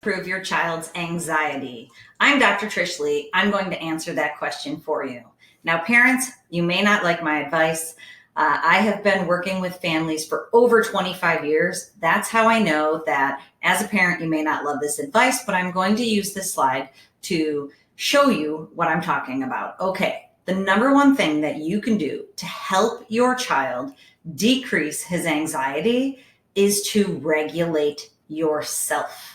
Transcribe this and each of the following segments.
Improve your child's anxiety? I'm Dr. Trish Leigh. I'm going to answer that question for you. Now, parents, you may not like my advice. I have been working with families for over 25 years. That's how I know that as a parent, you may not love this advice, but I'm going to use this slide to show you what I'm talking about. Okay, the number one thing that you can do to help your child decrease his anxiety is to regulate yourself.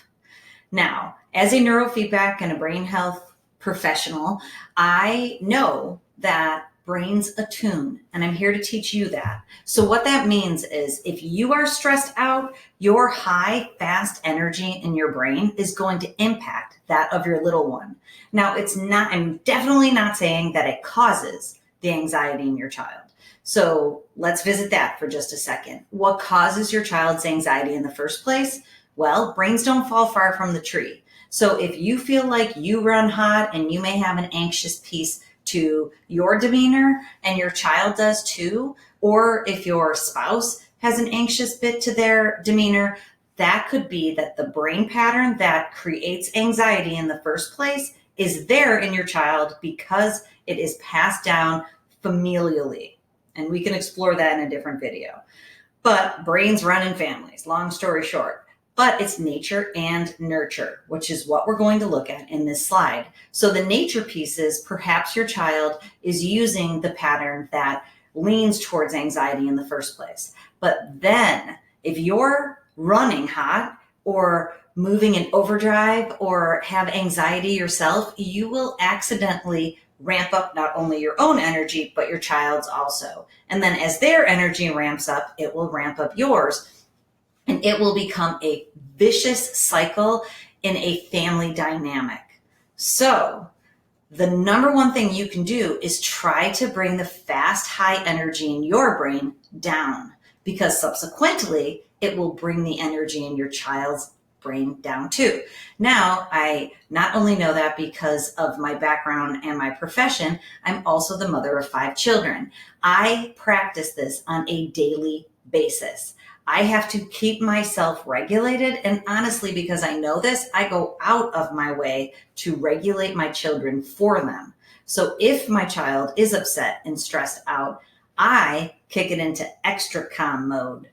Now, as a neurofeedback and a brain health professional, I know that brains attune, and I'm here to teach you that. So what that means is if you are stressed out, your high, fast energy in your brain is going to impact that of your little one. Now, I'm definitely not saying that it causes the anxiety in your child. So let's visit that for just a second. What causes your child's anxiety in the first place? Well, brains don't fall far from the tree. So if you feel like you run hot and you may have an anxious piece to your demeanor and your child does too, or if your spouse has an anxious bit to their demeanor, that could be that the brain pattern that creates anxiety in the first place is there in your child because it is passed down familially. And we can explore that in a different video. But brains run in families, long story short. But it's nature and nurture, which is what we're going to look at in this slide. So the nature piece is perhaps your child is using the pattern that leans towards anxiety in the first place. But then if you're running hot or moving in overdrive or have anxiety yourself, you will accidentally ramp up not only your own energy, but your child's also. And then as their energy ramps up, it will ramp up yours. And it will become a vicious cycle in a family dynamic. So the number one thing you can do is try to bring the fast, high energy in your brain down, because subsequently it will bring the energy in your child's brain down too. Now, I not only know that because of my background and my profession, I'm also the mother of 5 children. I practice this on a daily basis. I have to keep myself regulated. And honestly, because I know this, I go out of my way to regulate my children for them. So if my child is upset and stressed out, I kick it into extra calm mode.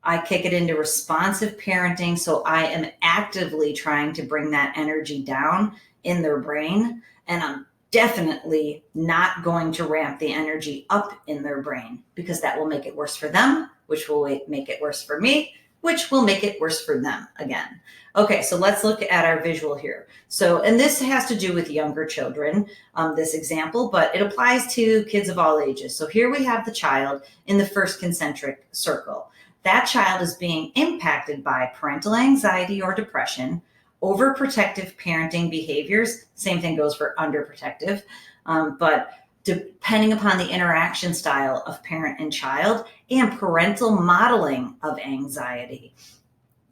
I kick it into responsive parenting. So I am actively trying to bring that energy down in their brain. And I'm definitely not going to ramp the energy up in their brain, because that will make it worse for them, which will make it worse for me, which will make it worse for them again. Okay, so let's look at our visual here. So, and this has to do with younger children, this example, but it applies to kids of all ages. So here we have the child in the first concentric circle. That child is being impacted by parental anxiety or depression, overprotective parenting behaviors. Same thing goes for underprotective, but depending upon the interaction style of parent and child, and parental modeling of anxiety.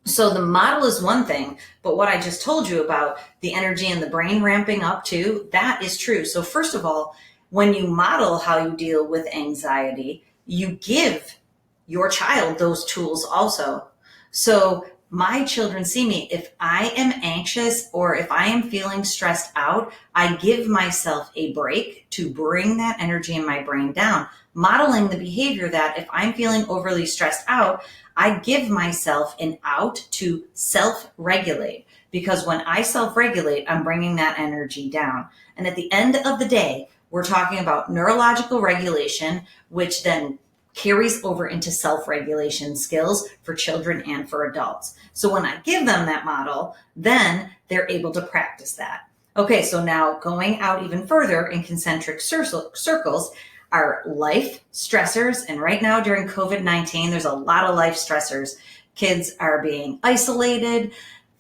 So the model is one thing, but what I just told you about the energy in the brain ramping up too, that is true. So first of all, when you model how you deal with anxiety, you give your child those tools also. So my children see me. If I am anxious or if I am feeling stressed out, I give myself a break to bring that energy in my brain down, modeling the behavior that if I'm feeling overly stressed out, I give myself an out to self-regulate, because when I self-regulate, I'm bringing that energy down. And at the end of the day, we're talking about neurological regulation, which then carries over into self-regulation skills for children and for adults. So when I give them that model, then they're able to practice that. Okay, so now going out even further in concentric circles are life stressors. And right now during COVID-19, there's a lot of life stressors. Kids are being isolated.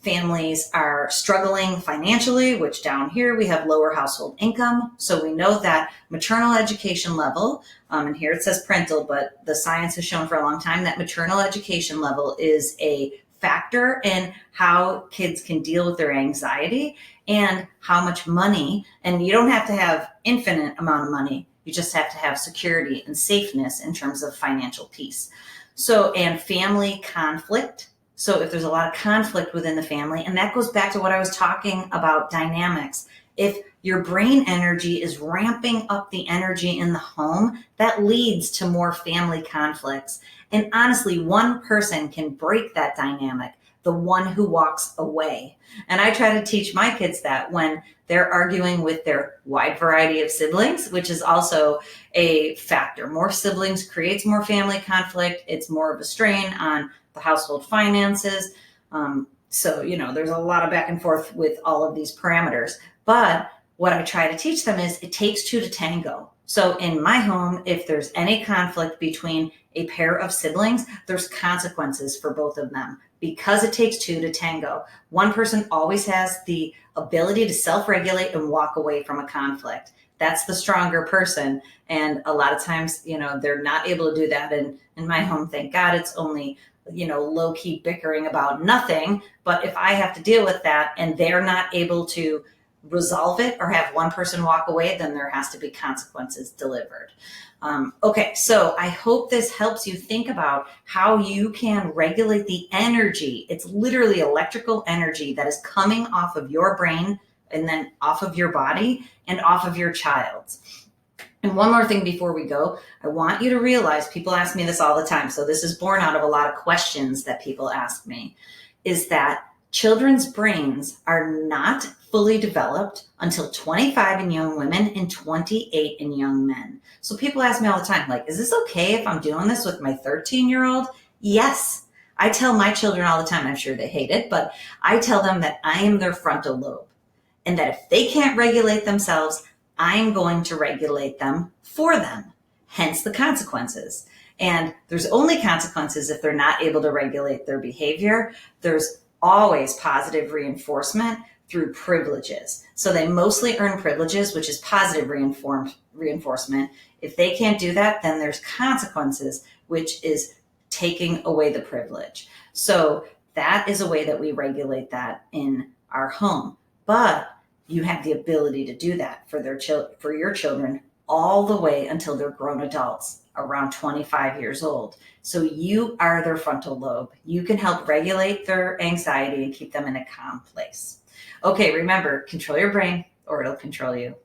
Families are struggling financially, which down here we have lower household income. So we know that maternal education level, and here it says parental, but the science has shown for a long time that maternal education level is a factor in how kids can deal with their anxiety and how much money, and you don't have to have infinite amount of money. You just have to have security and safeness in terms of financial peace. So, and family conflict So if there's a lot of conflict within the family, and that goes back to what I was talking about, dynamics. If your brain energy is ramping up the energy in the home, that leads to more family conflicts. And honestly, one person can break that dynamic, the one who walks away. And I try to teach my kids that when they're arguing with their wide variety of siblings, which is also a factor. More siblings creates more family conflict. It's more of a strain on the household finances. So, there's a lot of back and forth with all of these parameters. But what I try to teach them is it takes two to tango. So in my home, if there's any conflict between a pair of siblings, there's consequences for both of them because it takes two to tango. One person always has the ability to self-regulate and walk away from a conflict. That's the stronger person. And a lot of times, they're not able to do that. And in my home, thank God, it's only low-key bickering about nothing. But if I have to deal with that and they're not able to resolve it or have one person walk away, then there has to be consequences delivered. Okay, so I hope this helps you think about how you can regulate the energy. It's literally electrical energy that is coming off of your brain and then off of your body and off of your child's. And one more thing before we go, I want you to realize, people ask me this all the time, so this is born out of a lot of questions that people ask me, is that children's brains are not fully developed until 25 in young women and 28 in young men. So people ask me all the time, like, is this okay if I'm doing this with my 13-year-old? Yes. I tell my children all the time, I'm sure they hate it, but I tell them that I am their frontal lobe and that if they can't regulate themselves, I'm going to regulate them for them, hence the consequences. And there's only consequences if they're not able to regulate their behavior. There's always positive reinforcement through privileges. So they mostly earn privileges, which is positive reinforcement. If they can't do that, then there's consequences, which is taking away the privilege. So that is a way that we regulate that in our home. But you have the ability to do that for your children all the way until they're grown adults, around 25 years old. So you are their frontal lobe. You can help regulate their anxiety and keep them in a calm place. Okay, remember, control your brain or it'll control you.